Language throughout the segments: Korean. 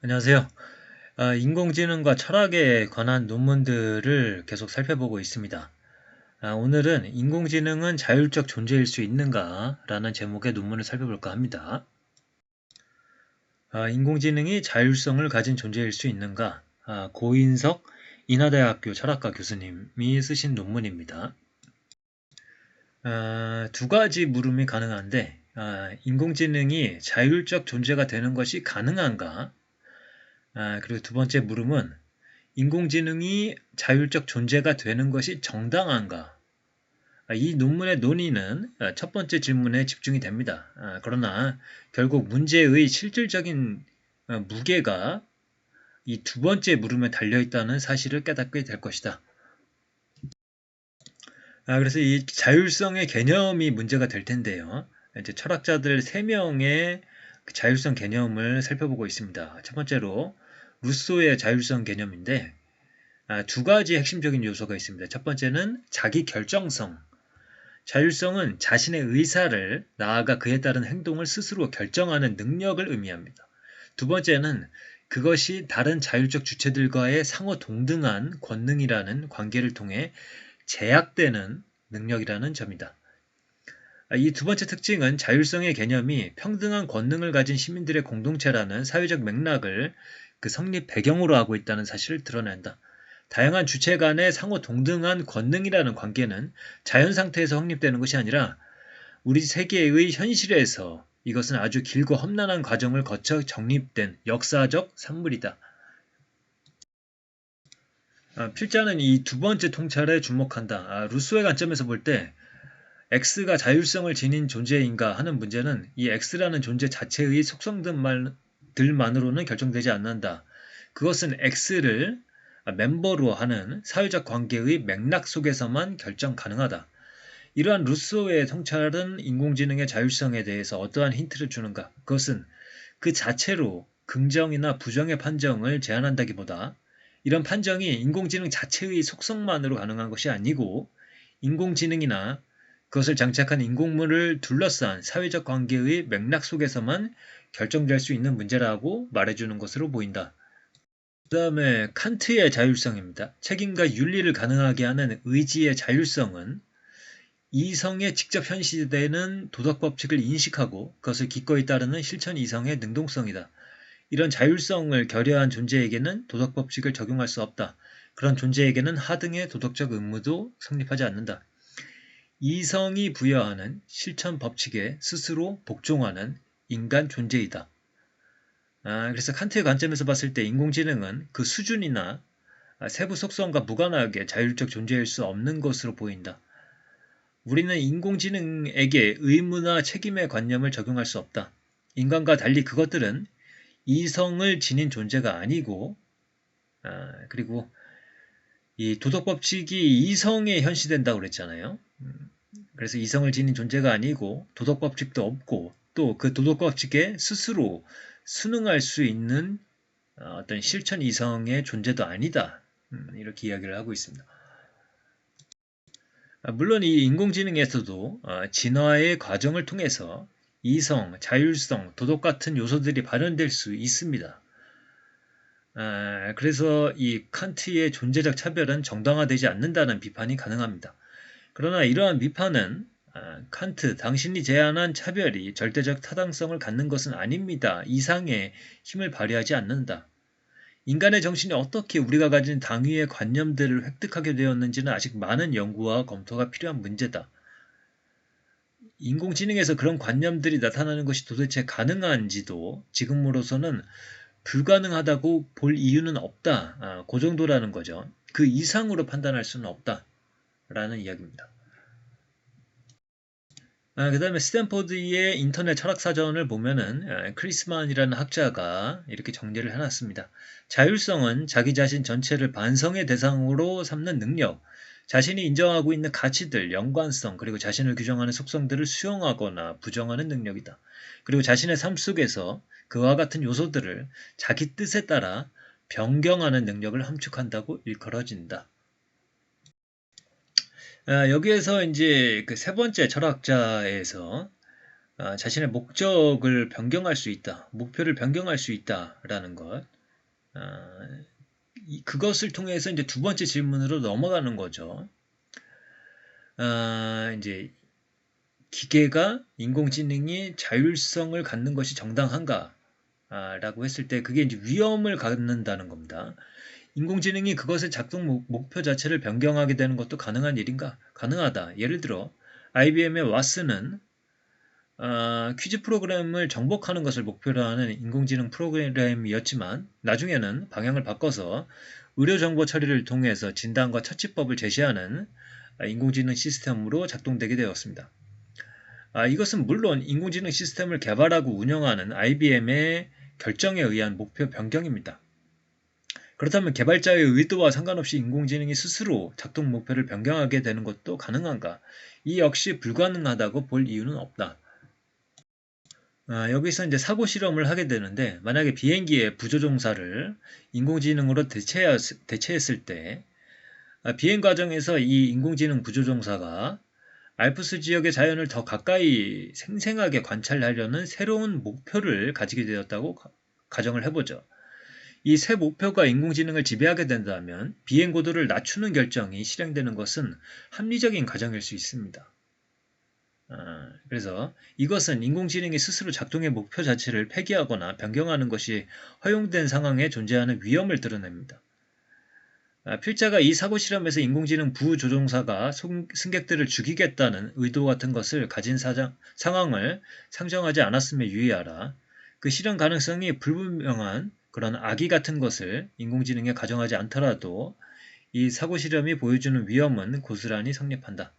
안녕하세요. 인공지능과 철학에 관한 논문들을 계속 살펴보고 있습니다. 오늘은 인공지능은 자율적 존재일 수 있는가? 라는 제목의 논문을 살펴볼까 합니다. 인공지능이 자율성을 가진 존재일 수 있는가? 고인석 인하대학교 철학과 교수님이 쓰신 논문입니다. 두 가지 물음이 가능한데, 인공지능이 자율적 존재가 되는 것이 가능한가? 그리고 두 번째 물음은 인공지능이 자율적 존재가 되는 것이 정당한가? 이 논문의 논의는 첫 번째 질문에 집중이 됩니다. 그러나 결국 문제의 실질적인 무게가 이 두 번째 물음에 달려있다는 사실을 깨닫게 될 것이다. 그래서 이 자율성의 개념이 문제가 될 텐데요. 이제 철학자들 3명의 자율성 개념을 살펴보고 있습니다. 첫 번째로 루소의 자율성 개념인데 두 가지 핵심적인 요소가 있습니다. 첫 번째는 자기 결정성. 자율성은 자신의 의사를 나아가 그에 따른 행동을 스스로 결정하는 능력을 의미합니다. 두 번째는 그것이 다른 자율적 주체들과의 상호 동등한 권능이라는 관계를 통해 제약되는 능력이라는 점이다. 이 두 번째 특징은 자율성의 개념이 평등한 권능을 가진 시민들의 공동체라는 사회적 맥락을 그 성립 배경으로 하고 있다는 사실을 드러낸다. 다양한 주체 간의 상호 동등한 권능이라는 관계는 자연 상태에서 확립되는 것이 아니라 우리 세계의 현실에서 이것은 아주 길고 험난한 과정을 거쳐 정립된 역사적 산물이다. 필자는 이 두 번째 통찰에 주목한다. 루소의 관점에서 볼 때 X가 자율성을 지닌 존재인가 하는 문제는 이 X라는 존재 자체의 속성들만으로는 결정되지 않는다. 그것은 X를 멤버로 하는 사회적 관계의 맥락 속에서만 결정 가능하다. 이러한 루소의 통찰은 인공지능의 자율성에 대해서 어떠한 힌트를 주는가? 그것은 그 자체로 긍정이나 부정의 판정을 제한한다기보다 이런 판정이 인공지능 자체의 속성만으로 가능한 것이 아니고 인공지능이나 그것을 장착한 인공물을 둘러싼 사회적 관계의 맥락 속에서만 결정될 수 있는 문제라고 말해주는 것으로 보인다. 그 다음에 칸트의 자율성입니다. 책임과 윤리를 가능하게 하는 의지의 자율성은 이성에 직접 현시되는 도덕 법칙을 인식하고 그것을 기꺼이 따르는 실천 이성의 능동성이다. 이런 자율성을 결여한 존재에게는 도덕 법칙을 적용할 수 없다. 그런 존재에게는 하등의 도덕적 의무도 성립하지 않는다. 이성이 부여하는 실천 법칙에 스스로 복종하는 인간 존재이다. 그래서 칸트의 관점에서 봤을 때 인공지능은 그 수준이나 세부 속성과 무관하게 자율적 존재일 수 없는 것으로 보인다. 우리는 인공지능에게 의무나 책임의 관념을 적용할 수 없다. 인간과 달리 그것들은 이성을 지닌 존재가 아니고 그리고 이 도덕 법칙이 이성에 현시된다고 그랬잖아요. 그래서 이성을 지닌 존재가 아니고 도덕 법칙도 없고 또 그 도덕 법칙에 스스로 순응할 수 있는 어떤 실천 이성의 존재도 아니다. 이렇게 이야기를 하고 있습니다. 물론 이 인공지능에서도 진화의 과정을 통해서 이성, 자율성, 도덕 같은 요소들이 발현될 수 있습니다. 그래서 이 칸트의 존재적 차별은 정당화되지 않는다는 비판이 가능합니다. 그러나 이러한 비판은 칸트, 당신이 제안한 차별이 절대적 타당성을 갖는 것은 아닙니다. 이상의 힘을 발휘하지 않는다. 인간의 정신이 어떻게 우리가 가진 당위의 관념들을 획득하게 되었는지는 아직 많은 연구와 검토가 필요한 문제다. 인공지능에서 그런 관념들이 나타나는 것이 도대체 가능한지도 지금으로서는 불가능하다고 볼 이유는 없다. 그 정도라는 거죠. 그 이상으로 판단할 수는 없다. 라는 이야기입니다. 그 다음에 스탠포드의 인터넷 철학사전을 보면은 크리스만이라는 학자가 이렇게 정리를 해놨습니다. 자율성은 자기 자신 전체를 반성의 대상으로 삼는 능력, 자신이 인정하고 있는 가치들, 연관성, 그리고 자신을 규정하는 속성들을 수용하거나 부정하는 능력이다. 그리고 자신의 삶 속에서 그와 같은 요소들을 자기 뜻에 따라 변경하는 능력을 함축한다고 일컬어진다. 여기에서 이제 그 세 번째 철학자에서 자신의 목적을 변경할 수 있다, 목표를 변경할 수 있다라는 것. 그것을 통해서 이제 두 번째 질문으로 넘어가는 거죠. 이제 기계가 인공지능이 자율성을 갖는 것이 정당한가? 라고 했을 때 그게 이제 위험을 갖는다는 겁니다. 인공지능이 그것의 작동 목표 자체를 변경하게 되는 것도 가능한 일인가? 가능하다. 예를 들어 IBM의 와스는 퀴즈 프로그램을 정복하는 것을 목표로 하는 인공지능 프로그램이었지만 나중에는 방향을 바꿔서 의료 정보 처리를 통해서 진단과 처치법을 제시하는 인공지능 시스템으로 작동되게 되었습니다. 이것은 물론 인공지능 시스템을 개발하고 운영하는 IBM의 결정에 의한 목표 변경입니다. 그렇다면 개발자의 의도와 상관없이 인공지능이 스스로 작동 목표를 변경하게 되는 것도 가능한가? 이 역시 불가능하다고 볼 이유는 없다. 여기서 이제 사고 실험을 하게 되는데 만약에 비행기의 부조종사를 인공지능으로 대체했을 때 비행 과정에서 이 인공지능 부조종사가 알프스 지역의 자연을 더 가까이 생생하게 관찰하려는 새로운 목표를 가지게 되었다고 가정을 해보죠. 이 새 목표가 인공지능을 지배하게 된다면 비행 고도를 낮추는 결정이 실행되는 것은 합리적인 가정일 수 있습니다. 그래서 이것은 인공지능이 스스로 작동의 목표 자체를 폐기하거나 변경하는 것이 허용된 상황에 존재하는 위험을 드러냅니다. 필자가 이 사고 실험에서 인공지능 부조종사가 승객들을 죽이겠다는 의도 같은 것을 가진 상황을 상정하지 않았음에 유의하라. 그 실현 가능성이 불분명한 그런 악의 같은 것을 인공지능에 가정하지 않더라도 이 사고 실험이 보여주는 위험은 고스란히 성립한다.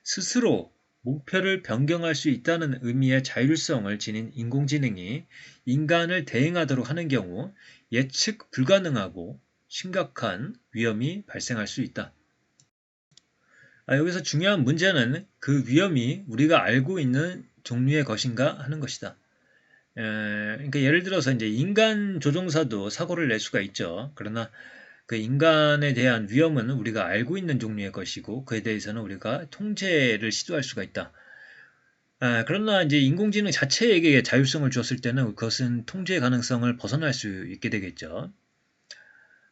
스스로 목표를 변경할 수 있다는 의미의 자율성을 지닌 인공지능이 인간을 대행하도록 하는 경우 예측 불가능하고 심각한 위험이 발생할 수 있다. 여기서 중요한 문제는 그 위험이 우리가 알고 있는 종류의 것인가 하는 것이다. 그러니까 예를 들어서 이제 인간 조종사도 사고를 낼 수가 있죠. 그러나 그 인간에 대한 위험은 우리가 알고 있는 종류의 것이고 그에 대해서는 우리가 통제를 시도할 수가 있다. 그러나 이제 인공지능 자체에게 자율성을 주었을 때는 그것은 통제 가능성을 벗어날 수 있게 되겠죠.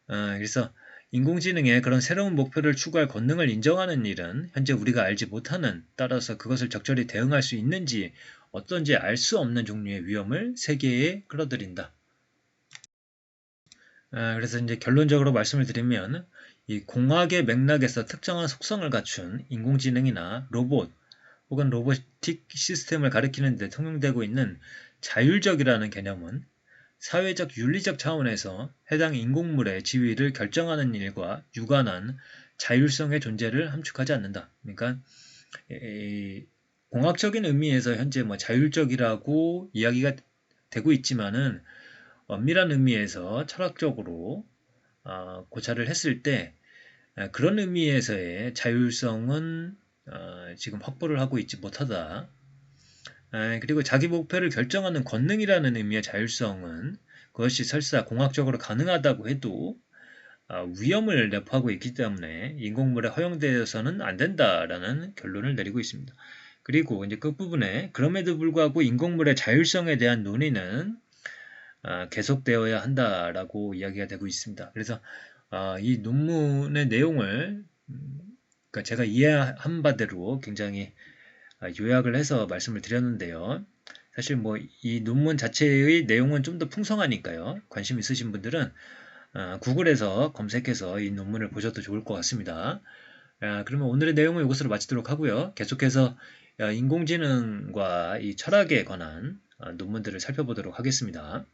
그래서 인공지능의 그런 새로운 목표를 추구할 권능을 인정하는 일은 현재 우리가 알지 못하는 따라서 그것을 적절히 대응할 수 있는지 어떤지 알 수 없는 종류의 위험을 세계에 끌어들인다. 그래서 이제 결론적으로 말씀을 드리면 이 공학의 맥락에서 특정한 속성을 갖춘 인공지능이나 로봇 혹은 로보틱 시스템을 가리키는 데 통용되고 있는 자율적이라는 개념은 사회적 윤리적 차원에서 해당 인공물의 지위를 결정하는 일과 유관한 자율성의 존재를 함축하지 않는다. 그러니까 공학적인 의미에서 현재 뭐 자율적이라고 이야기가 되고 있지만은 엄밀한 의미에서 철학적으로 고찰을 했을 때 그런 의미에서의 자율성은 지금 확보를 하고 있지 못하다. 그리고 자기 목표를 결정하는 권능이라는 의미의 자율성은 그것이 설사 공학적으로 가능하다고 해도 위험을 내포하고 있기 때문에 인공물에 허용되어서는 안 된다라는 결론을 내리고 있습니다. 그리고 이제 끝부분에 그럼에도 불구하고 인공물의 자율성에 대한 논의는 계속되어야 한다라고 이야기가 되고 있습니다. 그래서 이 논문의 내용을 그러니까 제가 이해한 바대로 굉장히 요약을 해서 말씀을 드렸는데요. 사실 뭐 이 논문 자체의 내용은 좀 더 풍성하니까요. 관심 있으신 분들은 구글에서 검색해서 이 논문을 보셔도 좋을 것 같습니다. 그러면 오늘의 내용은 이것으로 마치도록 하고요. 계속해서 인공지능과 이 철학에 관한 논문들을 살펴보도록 하겠습니다.